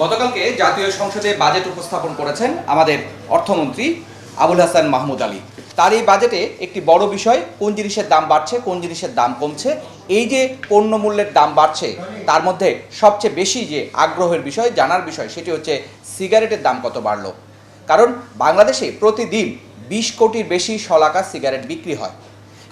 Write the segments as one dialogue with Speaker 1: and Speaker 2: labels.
Speaker 1: গতকালকে জাতীয় সংসদে বাজেট উপস্থাপন করেছেন আমাদের অর্থমন্ত্রী আবুল হাসান মাহমুদ আলী। তার এই বাজেটে একটি বড় বিষয় কোন জিনিসের দাম বাড়ছে, কোন জিনিসের দাম কমছে। এই যে পণ্যমূল্যের দাম বাড়ছে তার মধ্যে সবচেয়ে বেশি যে আগ্রহের বিষয়, জানার বিষয়, সেটি হচ্ছে সিগারেটের দাম কত বাড়লো। কারণ বাংলাদেশে প্রতিদিন 20 কোটির বেশি শলাকা সিগারেট বিক্রি হয়।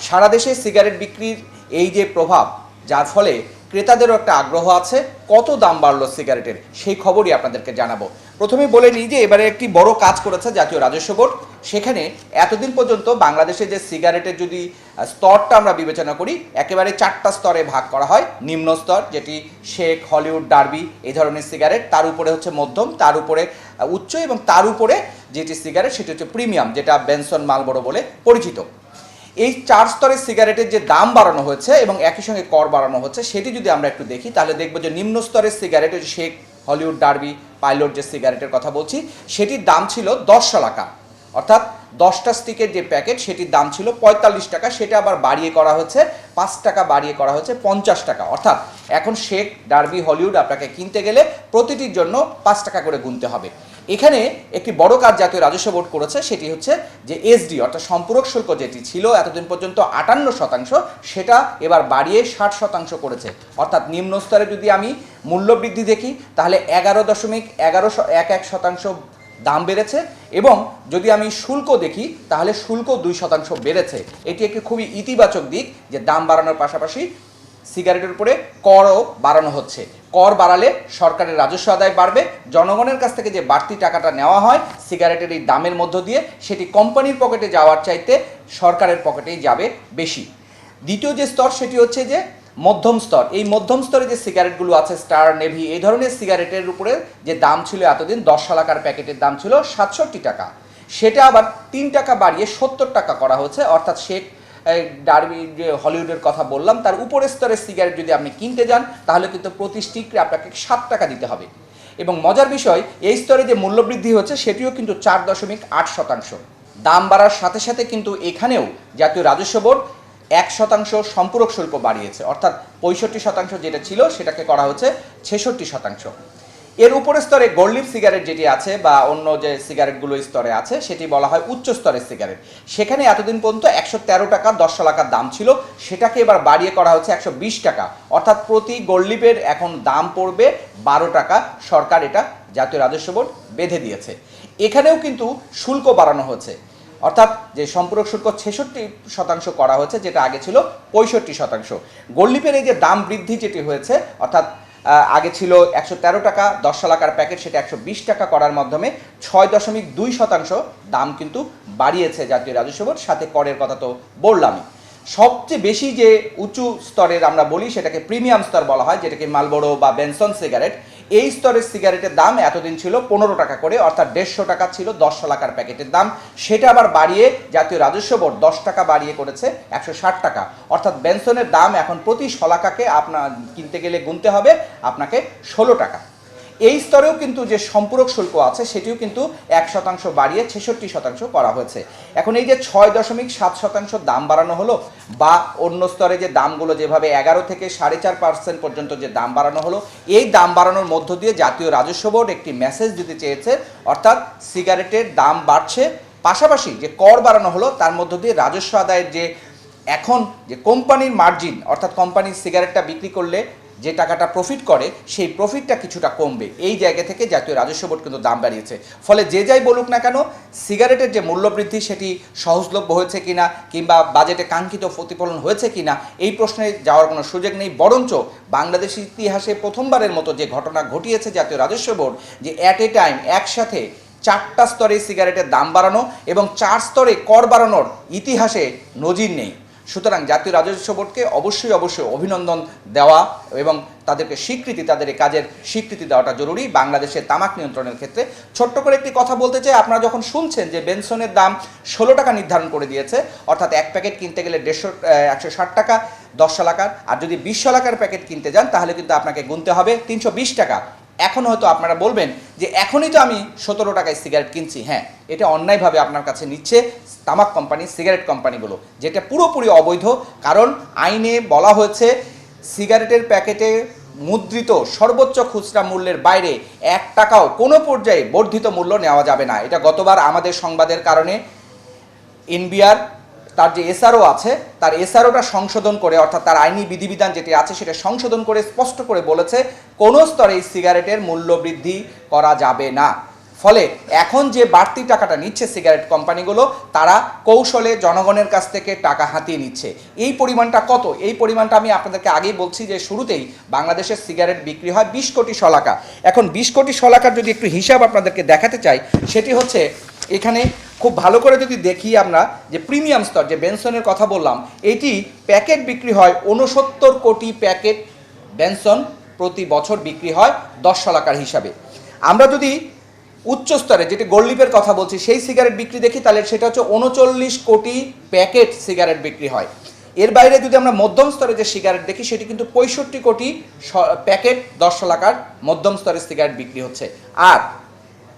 Speaker 1: সারা দেশে সিগারেট বিক্রির এই যে প্রভাব, যার ফলে ক্রেতাদেরও একটা আগ্রহ আছে কত দাম বাড়লো সিগারেটের, সেই খবরই আপনাদেরকে জানাবো। প্রথমেই বলে নিই যে এবারে একটি বড় কাজ করেছে জাতীয় রাজস্ব বোর্ড। সেখানে এতদিন পর্যন্ত বাংলাদেশে যে সিগারেটের যদি স্তরটা আমরা বিবেচনা করি, একেবারে 4টা স্তরে ভাগ করা হয়। নিম্ন স্তর, যেটি শেক, হলিউড, ডার্বি এই ধরনের সিগারেট, তার উপরে হচ্ছে মধ্যম, তার উপরে উচ্চ, এবং তার উপরে যেটি সিগারেট সেটি হচ্ছে প্রিমিয়াম, যেটা বেনসন মালবোরো বলে পরিচিত। এই 4 স্তরের সিগারেটের যে দাম বাড়ানো হয়েছে এবং একই সঙ্গে কর বাড়ানো হচ্ছে, সেটি যদি আমরা একটু দেখি তাহলে দেখব যে নিম্ন স্তরের cigarette, shake, Hollywood, derby, pilot যে সিগারেটের কথা বলছি, সেটির দাম ছিল 10 শলাকা, অর্থাৎ 10টা স্টিকের যে প্যাকেট সেটির দাম ছিল 45 টাকা। সেটা আবার বাড়িয়ে করা হচ্ছে 5 টাকা, বাড়িয়ে করা হচ্ছে 50 টাকা। অর্থাৎ এখন শেক, ডার্বি, হলিউড আপনাকে কিনতে গেলে প্রতিটির জন্য 5 টাকা করে গুনতে হবে। এখানে একটি বড় কাজ জাতীয় রাজস্ব বোর্ড করেছে, সেটি হচ্ছে যে এসডি অর্থাৎ সম্পূরক শুল্ক যেটি ছিল এতদিন পর্যন্ত 58%, সেটা এবার বাড়িয়ে 60% করেছে। অর্থাৎ নিম্ন স্তরে যদি আমি মূল্য বৃদ্ধি দেখি তাহলে 11.11% দাম বেড়েছে, এবং যদি আমি শুল্ক দেখি তাহলে শুল্ক 2% বেড়েছে। এটি একটি খুবই ইতিবাচক দিক যে দাম বাড়ানোর পাশাপাশি সিগারেটের উপরে করও বাড়ানো হচ্ছে। কর বাড়ালে সরকারের রাজস্ব আদায় বাড়বে, জনগণের কাছ থেকে যে বাড়তি টাকাটা নেওয়া হয় সিগারেটের এই দামের মধ্য দিয়ে, সেটি কোম্পানির পকেটে যাওয়ার চাইতে সরকারের পকেটেই যাবে বেশি। দ্বিতীয় যে স্তর সেটি হচ্ছে যে মধ্যম স্তর। এই মধ্যম স্তরে যে সিগারেটগুলো আছে, স্টার, নেভি, এই ধরনের সিগারেটের উপরে যে দাম ছিল এতদিন 10 শলাকার প্যাকেটের দাম ছিল 67 টাকা, সেটা আবার 3 টাকা বাড়িয়ে 70 টাকা করা হচ্ছে। অর্থাৎ শেক, ডার্বি, যে হলিউডের কথা বললাম, তার উপরের স্তরের সিগারেট যদি আপনি কিনতে যান তাহলে কিন্তু প্রতি স্টিকে আপনাকে 7 টাকা দিতে হবে। এবং মজার বিষয়, এই স্তরে যে মূল্যবৃদ্ধি হচ্ছে সেটিও কিন্তু 4.8%। দাম বাড়ার সাথে সাথে কিন্তু এখানেও জাতীয় রাজস্ব বোর্ড 1% সম্পূরক শুল্ক বাড়িয়েছে, অর্থাৎ 65% যেটা ছিল সেটাকে করা হচ্ছে 66%। এর উপরের স্তরে গোল্ড সিগারেট যেটি আছে বা অন্য যে সিগারেটগুলো স্তরে আছে সেটি বলা হয় উচ্চ স্তরের সিগারেট। সেখানে এতদিন পর্যন্ত 113 টাকা 10 শলাকার দাম ছিল, সেটাকে এবার বাড়িয়ে করা হচ্ছে 120 টাকা। অর্থাৎ প্রতি গোল্ড এখন দাম পড়বে 12 টাকা। সরকার এটা জাতীয় রাজস্ব বোর্ড বেঁধে দিয়েছে। এখানেও কিন্তু শুল্ক বাড়ানো হচ্ছে, অর্থাৎ যে সম্পূরক শুল্ক 66% করা হচ্ছে, যেটা আগে ছিল 65%। গোল্ড এই যে দাম বৃদ্ধি যেটি হয়েছে, অর্থাৎ আগে ছিল 113 টাকা 10 শলাকার প্যাকেট, সেটা 120 টাকা করার মাধ্যমে 6.2% দাম কিন্তু বাড়িয়েছে জাতীয় রাজস্ব বোর্ড। সাথে করের কথা তো বললামই। সবচেয়ে বেশি যে উঁচু স্তরের আমরা বলি সেটাকে প্রিমিয়াম স্তর বলা হয়, যেটাকে মালবোরো বা বেনসন সিগারেট। এই স্তরের সিগারেটের দাম এতদিন ছিল 15 টাকা করে, অর্থাৎ 150 টাকা ছিল 10 শলাকার প্যাকেটের দাম। সেটা আবার বাড়িয়ে জাতীয় রাজস্ব বোর্ড 10 টাকা বাড়িয়ে করেছে 160 টাকা। অর্থাৎ বেনসনের দাম এখন প্রতি শলাকাকে আপনার কিনতে গেলে গুনতে হবে আপনাকে 16 টাকা। এই স্তরেও কিন্তু যে সম্পূরক শুল্ক আছে সেটিও কিন্তু 1% বাড়িয়ে 66% করা হয়েছে। এখন এই যে 6.7% দাম বাড়ানো হলো, বা অন্য স্তরে যে দামগুলো যেভাবে 11 থেকে 4.5% পর্যন্ত যে দাম বাড়ানো হলো, এই দাম বাড়ানোর মধ্য দিয়ে জাতীয় রাজস্ব বোর্ড একটি মেসেজ দিতে চেয়েছে, অর্থাৎ সিগারেটের দাম বাড়ছে, পাশাপাশি যে কর বাড়ানো হলো তার মধ্য দিয়ে রাজস্ব আদায়ের যে এখন যে কোম্পানির মার্জিন, অর্থাৎ কোম্পানির সিগারেটটা বিক্রি করলে যে টাকাটা প্রফিট করে সেই প্রফিটটা কিছুটা কমবে। এই জায়গা থেকে জাতীয় রাজস্ব বোর্ড কিন্তু দাম বাড়িয়েছে। ফলে যে যাই বলুক না কেন, সিগারেটের যে মূল্যবৃদ্ধি সেটি সহজলভ্য হয়েছে কিনা কিংবা বাজেটে কাঙ্ক্ষিত প্রতিফলন হয়েছে কিনা এই প্রশ্নে যাওয়ার কোনো সুযোগ নেই। বরঞ্চ বাংলাদেশের ইতিহাসে প্রথমবারের মতো যে ঘটনা ঘটিয়েছে জাতীয় রাজস্ব বোর্ড, যে অ্যাট এ টাইম একসাথে 4টা স্তরে সিগারেটের দাম বাড়ানো এবং 4 স্তরে কর বাড়ানোর ইতিহাসে নজির নেই। সুতরাং জাতীয় রাজস্ব বোর্ডকে অবশ্যই অভিনন্দন দেওয়া এবং তাদেরকে স্বীকৃতি, তাদের এই কাজের স্বীকৃতি দেওয়াটা জরুরি বাংলাদেশের তামাক নিয়ন্ত্রণের ক্ষেত্রে। ছোট্ট করে একটি কথা বলতে চাই, আপনারা যখন শুনছেন যে বেনসনের দাম 16 টাকা নির্ধারণ করে দিয়েছে, অর্থাৎ এক প্যাকেট কিনতে গেলে 160 টাকা 10 শলাকার, আর যদি 20 শলাকার প্যাকেট কিনতে যান তাহলে কিন্তু আপনাকে গুনতে হবে 320 টাকা। এখন হয়তো আপনারা বলবেন যে এখনই তো আমি 17 টাকায় সিগারেট কিনছি। হ্যাঁ, এটা অন্যায়ভাবে আপনার কাছে নিচ্ছে তামাক কোম্পানি, সিগারেট কোম্পানিগুলো, যেটা পুরোপুরি অবৈধ। কারণ আইনে বলা হয়েছে সিগারেটের প্যাকেটে মুদ্রিত সর্বোচ্চ খুচরা মূল্যের বাইরে 1 টাকাও কোনো পর্যায়ে বর্ধিত মূল্য নেওয়া যাবে না। এটা গতবার আমাদের সংবাদের কারণে এনবিআর তার যে এসআরও আছে তার এসআরওটা সংশোধন করে, অর্থাৎ তার আইনি বিধিবিধান যেটি আছে সেটা সংশোধন করে স্পষ্ট করে বলেছে কোনো স্তরে সিগারেটের মূল্য বৃদ্ধি করা যাবে না। ফলে এখন যে বাড়তি টাকাটা নিচ্ছে সিগারেট কোম্পানিগুলো, তারা কৌশলে জনগণের কাছ থেকে টাকা হাতিয়ে নিচ্ছে। এই পরিমাণটা কত? এই পরিমাণটা আমি আপনাদেরকে আগেই বলছি যে শুরুতেই বাংলাদেশের সিগারেট বিক্রি হয় 20 কোটি শলাকা। এখন 20 কোটি শলাকার যদি একটু হিসাব আপনাদেরকে দেখাতে চাই, সেটি হচ্ছে এখানে খুব ভালো করে যদি দেখি আমরা যে প্রিমিয়াম স্তর যে বেনসনের কথা বললাম, এটি প্যাকেট বিক্রি হয় 69 কোটি প্যাকেট বেনসন প্রতি বছর বিক্রি হয় 10 শলাকার হিসাবে। আমরা যদি উচ্চ স্তরে যেটি গোল্ডলিপের কথা বলছি সেই সিগারেট বিক্রি দেখি, তাহলে সেটা হচ্ছে 39 কোটি প্যাকেট সিগারেট বিক্রি হয়। এর বাইরে যদি আমরা মধ্যম স্তরে যে সিগারেট দেখি সেটি কিন্তু 65 কোটি প্যাকেট 10 শলাকার মধ্যম স্তরের সিগারেট বিক্রি হচ্ছে। আর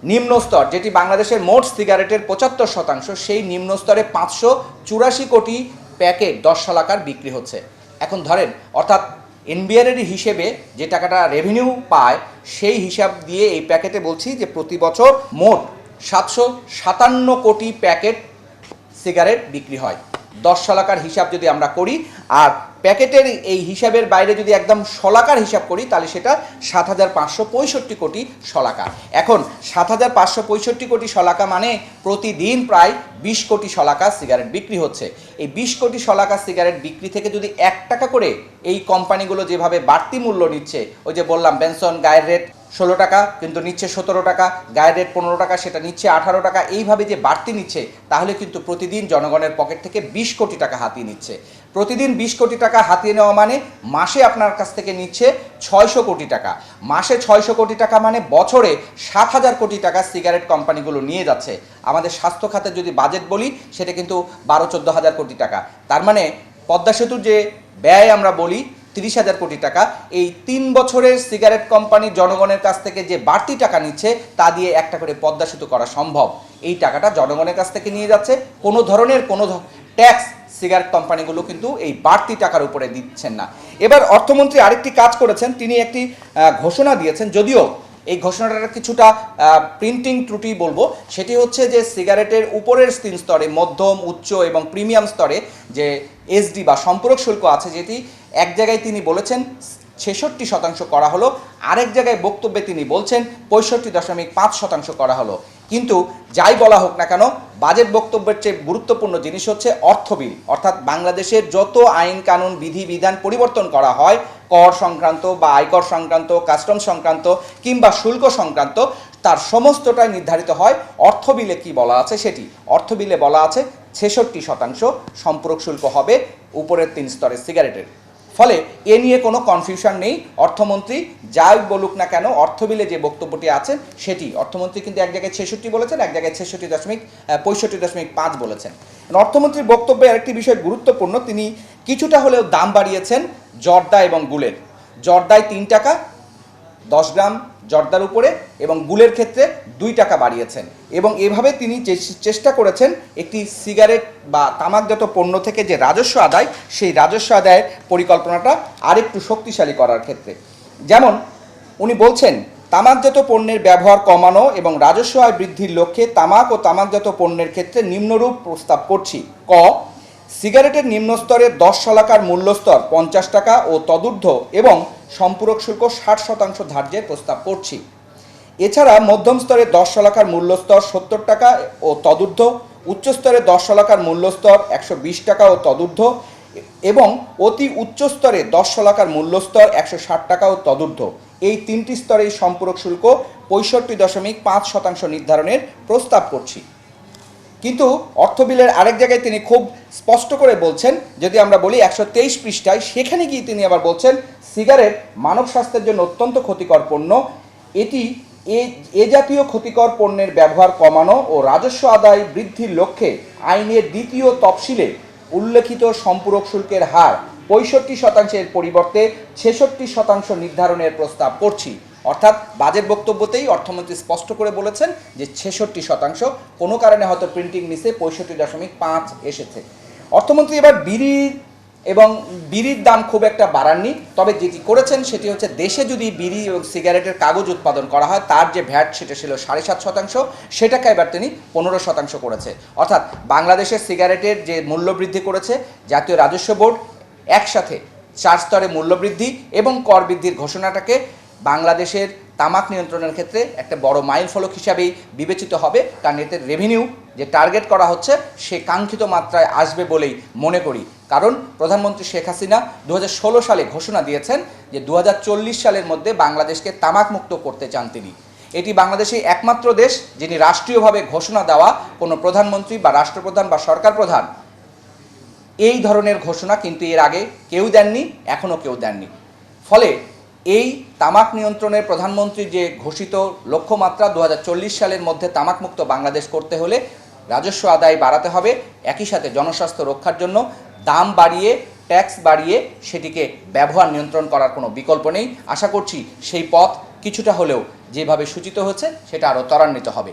Speaker 1: নিম্ন স্তর যেটি বাংলাদেশের মোট সিগারেটের 75%, সেই নিম্ন স্তরে 584 কোটি প্যাকেট 10 শলাকার বিক্রি হচ্ছে। এখন ধরেন, অর্থাৎ এনবিআরের হিসেবে যে টাকাটা রেভিনিউ পায় সেই হিসাব দিয়ে এই প্যাকেটে বলছি যে প্রতি বছর মোট 757 কোটি প্যাকেট সিগারেট বিক্রি হয়। 10 শলাকার হিসাব যদি আমরা করি, আর প্যাকেটের এই হিসাবের বাইরে যদি একদম শলাকার হিসাব করি, তাহলে সেটা 7565 কোটি শলাকা। এখন 7565 কোটি শলাকা মানে প্রতিদিন প্রায় 20 কোটি শলাকা সিগারেট বিক্রি হচ্ছে। এই 20 কোটি শলাকা সিগারেট বিক্রি থেকে যদি 1 টাকা করে এই কোম্পানিগুলো যেভাবে বাড়তি মূল্য নিচ্ছে, ওই যে বললাম বেনসন গায়ের রেট 16 টাকা কিন্তু নিচ্ছে 17 টাকা, গায়ের রেট 15 টাকা সেটা নিচ্ছে 18 টাকা, এইভাবে যে বাড়তি নিচ্ছে, তাহলে কিন্তু প্রতিদিন জনগণের পকেট থেকে 20 কোটি টাকা হাতিয়ে নিচ্ছে। প্রতিদিন 20 কোটি টাকা হাতিয়ে নেওয়া মানে মাসে আপনার কাছ থেকে নিচ্ছে 600 কোটি টাকা। মাসে 600 কোটি টাকা মানে বছরে 7,000 কোটি টাকা সিগারেট কোম্পানিগুলো নিয়ে যাচ্ছে। আমাদের স্বাস্থ্য খাতের যদি বাজেট বলি, সেটা কিন্তু 12-14 হাজার কোটি টাকা। তার মানে পদ্মা সেতুর যে ব্যয় আমরা বলি 30,000 কোটি টাকা, এই 3 বছরের সিগারেট কোম্পানি জনগণের কাছ থেকে যে বাড়তি টাকা নিচ্ছে তা দিয়ে একটা করে পদ্মা সেতু করা সম্ভব। এই টাকাটা জনগণের কাছ থেকে নিয়ে যাচ্ছে, কোনো ধরনের কোনো ট্যাক্স সিগারেট কোম্পানিগুলো কিন্তু এই বাড়তি টাকার উপরে দিচ্ছেন না। এবার অর্থমন্ত্রী আরেকটি কাজ করেছেন, তিনি একটি ঘোষণা দিয়েছেন, যদিও এই ঘোষণাটার কিছুটা প্রিন্টিং ত্রুটি বলবো। সেটি হচ্ছে যে সিগারেটের উপরের 3 স্তরে, মধ্যম, উচ্চ এবং প্রিমিয়াম স্তরে যে এসডি বা সম্পূরক শুল্ক আছে, যেটি এক জায়গায় তিনি বলেছেন 66% করা হলো, আরেক জায়গায় বক্তব্যে তিনি বলছেন 65.5% করা হলো। কিন্তু যাই বলা হোক না কেন, বাজেট বক্তব্যের চেয়ে গুরুত্বপূর্ণ জিনিস হচ্ছে অর্থ বিল, অর্থাৎ বাংলাদেশের যত আইন কানুন বিধিবিধান পরিবর্তন করা হয়, কর সংক্রান্ত বা আয়কর সংক্রান্ত, কাস্টম সংক্রান্ত কিংবা শুল্ক সংক্রান্ত, তার সমস্তটাই নির্ধারিত হয় অর্থ বিলে কি বলা আছে সেটি। অর্থ বিলে বলা আছে 66% সম্পূরক শুল্ক হবে উপরের 3 স্তরের সিগারেটের। ফলে এ নিয়ে কোনো কনফিউশন নেই। অর্থমন্ত্রী যাই বলুক না কেন, অর্থ বিলে যে বক্তব্যটি আছে সেটি, অর্থমন্ত্রী কিন্তু এক জায়গায় 66 বলেছেন, এক জায়গায় 65.5 বলেছেন। অর্থমন্ত্রীর বক্তব্যে আরেকটি বিষয় গুরুত্বপূর্ণ, তিনি কিছুটা হলেও দাম বাড়িয়েছেন জর্দা এবং গুলের। জর্দায় 3 টাকা 10 গ্রাম জর্দার উপরে, এবং গুলের ক্ষেত্রে 2 টাকা বাড়িয়েছেন। এবং এভাবে তিনি চেষ্টা করেছেন একটি সিগারেট বা তামাকজাত পণ্য থেকে যে রাজস্ব আদায়, সেই রাজস্ব আদায়ের পরিকল্পনাটা আরেকটু শক্তিশালী করার ক্ষেত্রে। যেমন উনি বলছেন, তামাকজাত পণ্যের ব্যবহার কমানো এবং রাজস্ব আয় বৃদ্ধির লক্ষ্যে তামাক ও তামাকজাত পণ্যের ক্ষেত্রে নিম্নরূপ প্রস্তাব করছি। ক, সিগারেটের নিম্ন স্তরে 10 শলাকার মূল্যস্তর 50 টাকা ও তদূর্ধ্ব এবং সম্পূরক শুল্ক 60% ধার্যের প্রস্তাব করছি। এছাড়া মধ্যম স্তরে 10 শলাকার মূল্যস্তর 70 টাকা ও তদূর্ধ্ব, উচ্চ স্তরে 10 শলাকার মূল্যস্তর 120 টাকা ও তদূর্ধ্ব এবং অতি উচ্চ স্তরে 10 শলাকার মূল্যস্তর 160 টাকা ও তদূর্ধ্ব, এই 3টি স্তরেই সম্পূরক শুল্ক 65.5% নির্ধারণের প্রস্তাব করছি। কিন্তু অর্থ বিলের আরেক জায়গায় তিনি খুব স্পষ্ট করে বলছেন, যদি আমরা বলি 123 পৃষ্ঠায়, সেখানে গিয়ে তিনি আবার বলছেন সিগারেট মানব স্বাস্থ্যের জন্য অত্যন্ত ক্ষতিকর পণ্য। এটি এ জাতীয় ক্ষতিকর পণ্যের ব্যবহার কমানো ও রাজস্ব আদায় বৃদ্ধির লক্ষ্যে আইনের 2য় তফসিলে উল্লেখিত সম্পূরক শুল্কের হার 65%-এর পরিবর্তে 66% নির্ধারণের প্রস্তাব করছি। অর্থাৎ বাজেট বক্তব্যতেই অর্থমন্ত্রী স্পষ্ট করে বলেছেন যে 66%, কোনো কারণে হয়তো প্রিন্টিং মিসে 65.5 এসেছে। অর্থমন্ত্রী এবার বিড়ির এবং বিড়ির দাম খুব একটা বাড়াননি। তবে যেটি করেছেন সেটি হচ্ছে দেশে যদি বিড়ি এবং সিগারেটের কাগজ উৎপাদন করা হয় তার যে ভ্যাট সেটা ছিল 7.5%, সেটাকে এবার তিনি 15% করেছে। অর্থাৎ বাংলাদেশের সিগারেটের যে মূল্য বৃদ্ধি করেছে জাতীয় রাজস্ব বোর্ড, একসাথে 4 স্তরে মূল্য বৃদ্ধি এবং কর বৃদ্ধির ঘোষণাটাকে বাংলাদেশের তামাক নিয়ন্ত্রণের ক্ষেত্রে একটা বড় মাইল ফলক হিসাবেই বিবেচিত হবে, কারণ এতে রেভিনিউ যে টার্গেট করা হচ্ছে সে কাঙ্ক্ষিত মাত্রায় আসবে বলেই মনে করি। কারণ প্রধানমন্ত্রী শেখ হাসিনা 2016 সালে ঘোষণা দিয়েছেন যে 2040 সালের মধ্যে বাংলাদেশকে তামাক মুক্ত করতে চান তিনি। এটি বাংলাদেশেই একমাত্র দেশ যিনি রাষ্ট্রীয়ভাবে ঘোষণা দেওয়া কোনো প্রধানমন্ত্রী বা রাষ্ট্রপ্রধান বা সরকার প্রধান এই ধরনের ঘোষণা কিন্তু এর আগে কেউ দেননি, এখনও কেউ দেননি। ফলে এই তামাক নিয়ন্ত্রণের প্রধানমন্ত্রী যে ঘোষিত লক্ষ্যমাত্রা 2040 সালের মধ্যে তামাকমুক্ত বাংলাদেশ করতে হলে রাজস্ব আদায় বাড়াতে হবে, একই সাথে জনস্বাস্থ্য রক্ষার জন্য দাম বাড়িয়ে, ট্যাক্স বাড়িয়ে সেটিকে ব্যবহার নিয়ন্ত্রণ করার কোনো বিকল্প নেই। আশা করছি সেই পথ কিছুটা হলেও যেভাবে সূচিত হচ্ছে সেটা আরও ত্বরান্বিত হবে।